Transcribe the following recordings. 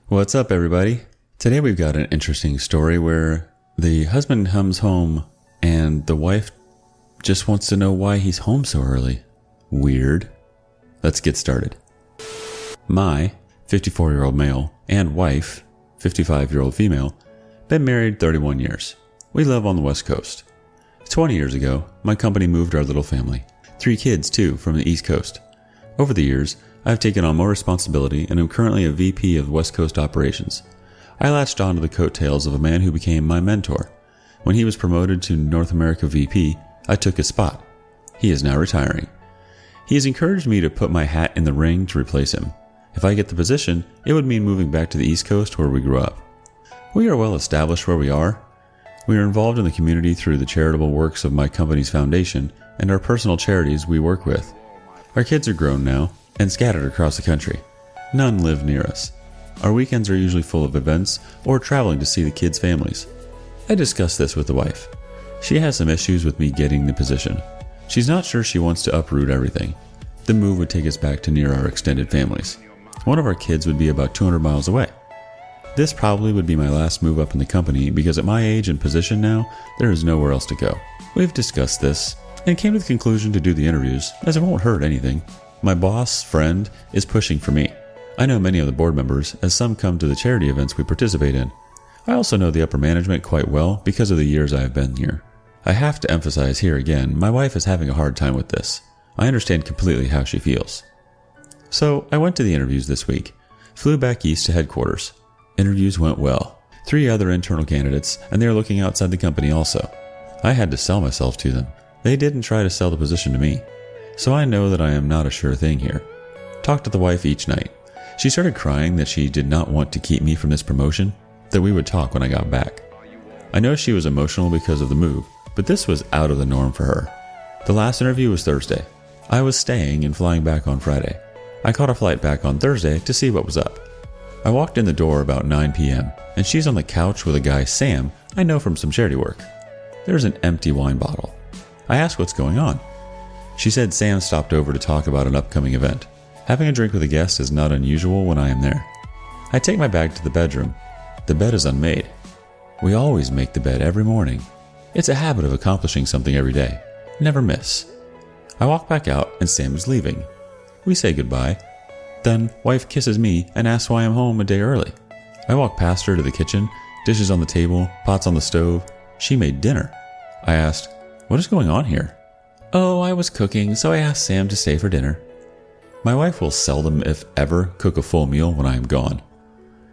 What's up, everybody? Today we've got an interesting story where the husband comes home and the wife just wants to know why he's home so early. Weird. Let's get started. My 54-year-old male and wife, 55-year-old female, been married 31 years. We live on the West Coast. 20 years ago, my company moved our little family. 3 kids, too, from the East Coast. Over the years, I've taken on more responsibility and am currently a VP of West Coast operations. I latched onto the coattails of a man who became my mentor. When he was promoted to North America VP, I took his spot. He is now retiring. He has encouraged me to put my hat in the ring to replace him. If I get the position, it would mean moving back to the East Coast where we grew up. We are well established where we are. We are involved in the community through the charitable works of my company's foundation and our personal charities we work with. Our kids are grown now and scattered across the country. None live near us. Our weekends are usually full of events or traveling to see the kids' families. I discussed this with the wife. She has some issues with me getting the position. She's not sure she wants to uproot everything. The move would take us back to near our extended families. One of our kids would be about 200 miles away. This probably would be my last move up in the company because at my age and position now, there is nowhere else to go. We've discussed this and came to the conclusion to do the interviews as it won't hurt anything. My boss friend is pushing for me. I know many of the board members as some come to the charity events we participate in. I also know the upper management quite well because of the years I have been here. I have to emphasize here again, my wife is having a hard time with this. I understand completely how she feels. So I went to the interviews this week, flew back east to headquarters. Interviews went well. 3 other internal candidates, and they are looking outside the company also. I had to sell myself to them. They didn't try to sell the position to me. So I know that I am not a sure thing here. Talked to the wife each night. She started crying that she did not want to keep me from this promotion, that we would talk when I got back. I know she was emotional because of the move, but this was out of the norm for her. The last interview was Thursday. I was staying and flying back on Friday. I caught a flight back on Thursday to see what was up. I walked in the door about 9 p.m., and she's on the couch with a guy, Sam, I know from some charity work. There's an empty wine bottle. I asked what's going on. She said Sam stopped over to talk about an upcoming event. Having a drink with a guest is not unusual when I am there. I take my bag to the bedroom. The bed is unmade. We always make the bed every morning. It's a habit of accomplishing something every day. Never miss. I walk back out and Sam is leaving. We say goodbye. Then wife kisses me and asks why I'm home a day early. I walk past her to the kitchen, dishes on the table, pots on the stove. She made dinner. I asked, "What is going on here?" "Oh, I was cooking, so I asked Sam to stay for dinner." My wife will seldom, if ever, cook a full meal when I am gone.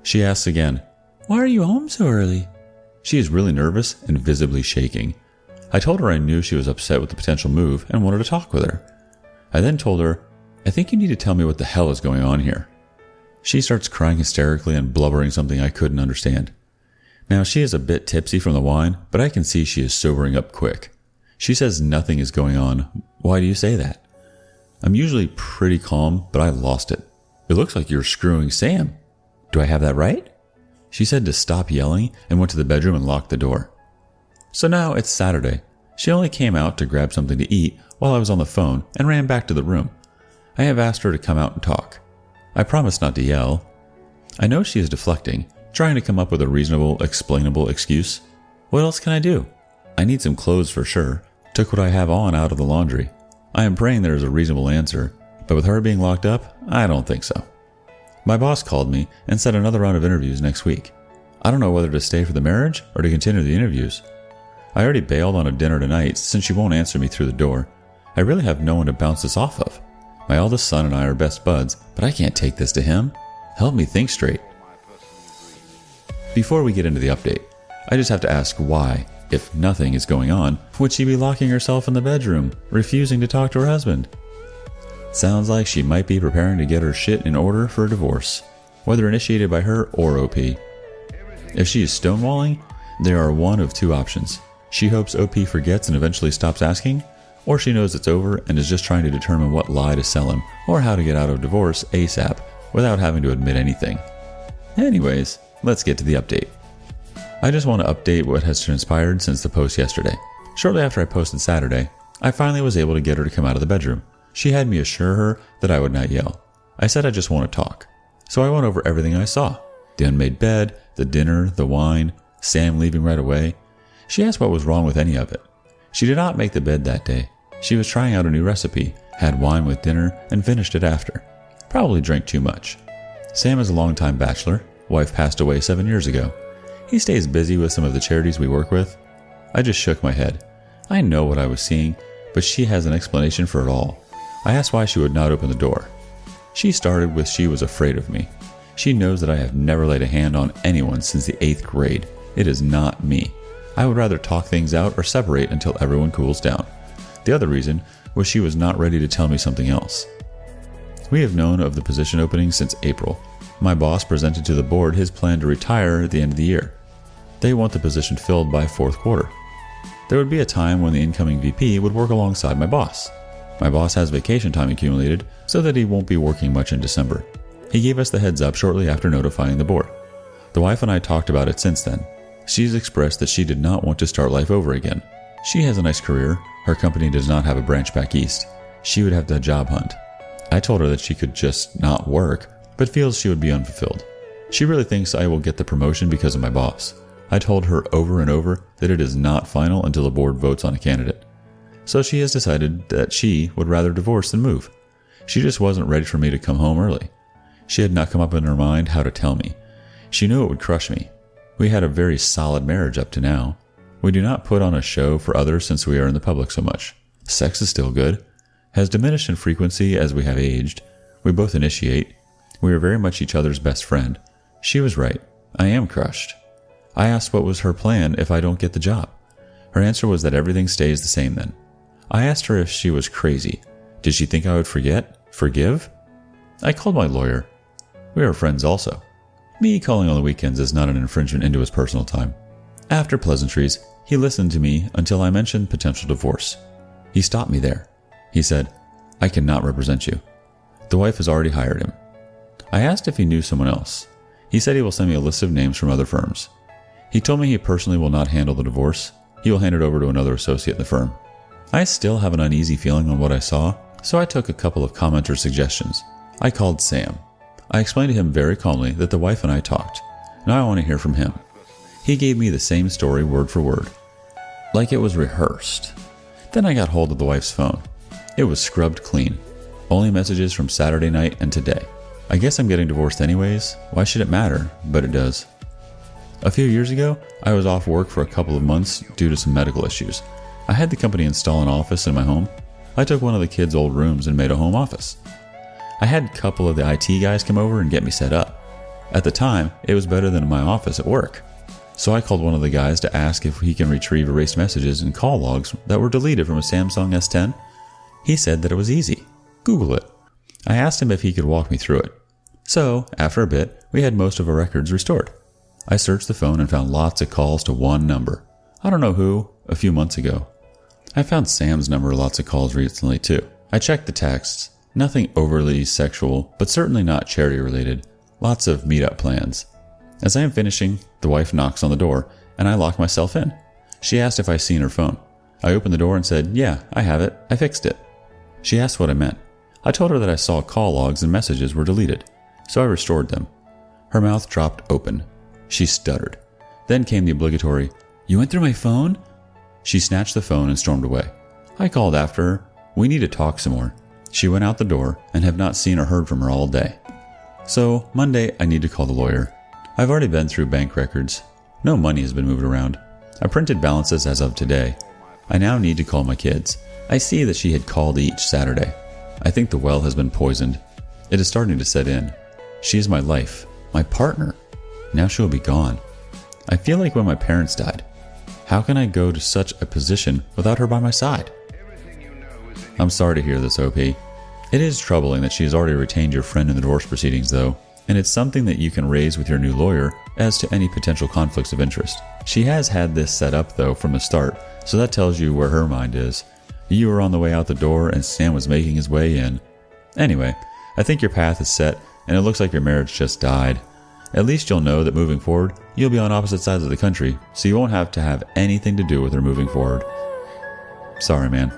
She asks again, "Why are you home so early?" She is really nervous and visibly shaking. I told her I knew she was upset with the potential move and wanted to talk with her. I then told her, "I think you need to tell me what the hell is going on here." She starts crying hysterically and blubbering something I couldn't understand. Now she is a bit tipsy from the wine, but I can see she is sobering up quick. She says nothing is going on. Why do you say that? I'm usually pretty calm, but I lost it. "It looks like you're screwing Sam. Do I have that right?" She said to stop yelling and went to the bedroom and locked the door. So now it's Saturday. She only came out to grab something to eat while I was on the phone and ran back to the room. I have asked her to come out and talk. I promise not to yell. I know she is deflecting, trying to come up with a reasonable, explainable excuse. What else can I do? I need some clothes for sure. Took what I have on out of the laundry. I am praying there is a reasonable answer, but with her being locked up, I don't think so. My boss called me and set another round of interviews next week. I don't know whether to stay for the marriage or to continue the interviews. I already bailed on a dinner tonight since she won't answer me through the door. I really have no one to bounce this off of. My eldest son and I are best buds, but I can't take this to him. Help me think straight. Before we get into the update, I just have to ask why, if nothing is going on, would she be locking herself in the bedroom, refusing to talk to her husband? Sounds like she might be preparing to get her shit in order for a divorce, whether initiated by her or OP. If she is stonewalling, there are one of 2 options. She hopes OP forgets and eventually stops asking, or she knows it's over and is just trying to determine what lie to sell him, or how to get out of divorce ASAP without having to admit anything. Anyways, let's get to the update. I just want to update what has transpired since the post yesterday. Shortly after I posted Saturday, I finally was able to get her to come out of the bedroom. She had me assure her that I would not yell. I said I just want to talk. So I went over everything I saw. The unmade bed, the dinner, the wine, Sam leaving right away. She asked what was wrong with any of it. She did not make the bed that day. She was trying out a new recipe, had wine with dinner, and finished it after. Probably drank too much. Sam is a longtime bachelor. Wife passed away 7 years ago. He stays busy with some of the charities we work with. I just shook my head. I know what I was seeing, but she has an explanation for it all. I asked why she would not open the door. She started with she was afraid of me. She knows that I have never laid a hand on anyone since the 8th grade. It is not me. I would rather talk things out or separate until everyone cools down. The other reason was she was not ready to tell me something else. We have known of the position opening since April. My boss presented to the board his plan to retire at the end of the year. They want the position filled by fourth quarter. There would be a time when the incoming VP would work alongside my boss. My boss has vacation time accumulated so that he won't be working much in December. He gave us the heads up shortly after notifying the board. The wife and I talked about it since then. She's expressed that she did not want to start life over again. She has a nice career. Her company does not have a branch back east. She would have to job hunt. I told her that she could just not work, but feels she would be unfulfilled. She really thinks I will get the promotion because of my boss. I told her over and over that it is not final until the board votes on a candidate. So she has decided that she would rather divorce than move. She just wasn't ready for me to come home early. She had not come up in her mind how to tell me. She knew it would crush me. We had a very solid marriage up to now. We do not put on a show for others since we are in the public so much. Sex is still good. Has diminished in frequency as we have aged. We both initiate. We are very much each other's best friend. She was right. I am crushed. I asked what was her plan if I don't get the job. Her answer was that everything stays the same then. I asked her if she was crazy. Did she think I would forgive? I called my lawyer. We are friends also. Me calling on the weekends is not an infringement into his personal time. After pleasantries, he listened to me until I mentioned potential divorce. He stopped me there. He said, I cannot represent you. The wife has already hired him. I asked if he knew someone else. He said he will send me a list of names from other firms. He told me he personally will not handle the divorce. He will hand it over to another associate in the firm. I still have an uneasy feeling on what I saw, so I took a couple of commenter suggestions. I called Sam. I explained to him very calmly that the wife and I talked. Now I want to hear from him. He gave me the same story word for word, like it was rehearsed. Then I got hold of the wife's phone. It was scrubbed clean. Only messages from Saturday night and today. I guess I'm getting divorced anyways. Why should it matter? But it does. A few years ago, I was off work for a couple of months due to some medical issues. I had the company install an office in my home. I took one of the kids' old rooms and made a home office. I had a couple of the IT guys come over and get me set up. At the time, it was better than my office at work. So I called one of the guys to ask if he can retrieve erased messages and call logs that were deleted from a Samsung S10. He said that it was easy. Google it. I asked him if he could walk me through it. So, after a bit, we had most of our records restored. I searched the phone and found lots of calls to one number. I don't know who, a few months ago. I found Sam's number lots of calls recently too. I checked the texts. Nothing overly sexual, but certainly not charity related. Lots of meetup plans. As I am finishing, the wife knocks on the door, and I lock myself in. She asked if I seen her phone. I opened the door and said, yeah, I have it. I fixed it. She asked what I meant. I told her that I saw call logs and messages were deleted, so I restored them. Her mouth dropped open. She stuttered. Then came the obligatory, you went through my phone? She snatched the phone and stormed away. I called after her. We need to talk some more. She went out the door and have not seen or heard from her all day. So, Monday, I need to call the lawyer. I've already been through bank records. No money has been moved around. I printed balances as of today. I now need to call my kids. I see that she had called each Saturday. I think the well has been poisoned. It is starting to set in. She is my life, my partner. Now she will be gone. I feel like when my parents died. How can I go to such a position without her by my side? I'm sorry to hear this, OP. It is troubling that she has already retained your friend in the divorce proceedings, though, and it's something that you can raise with your new lawyer as to any potential conflicts of interest. She has had this set up, though, from the start, so that tells you where her mind is. You were on the way out the door, and Sam was making his way in. Anyway, I think your path is set, and it looks like your marriage just died. At least you'll know that moving forward, you'll be on opposite sides of the country, so you won't have to have anything to do with her moving forward. Sorry, man.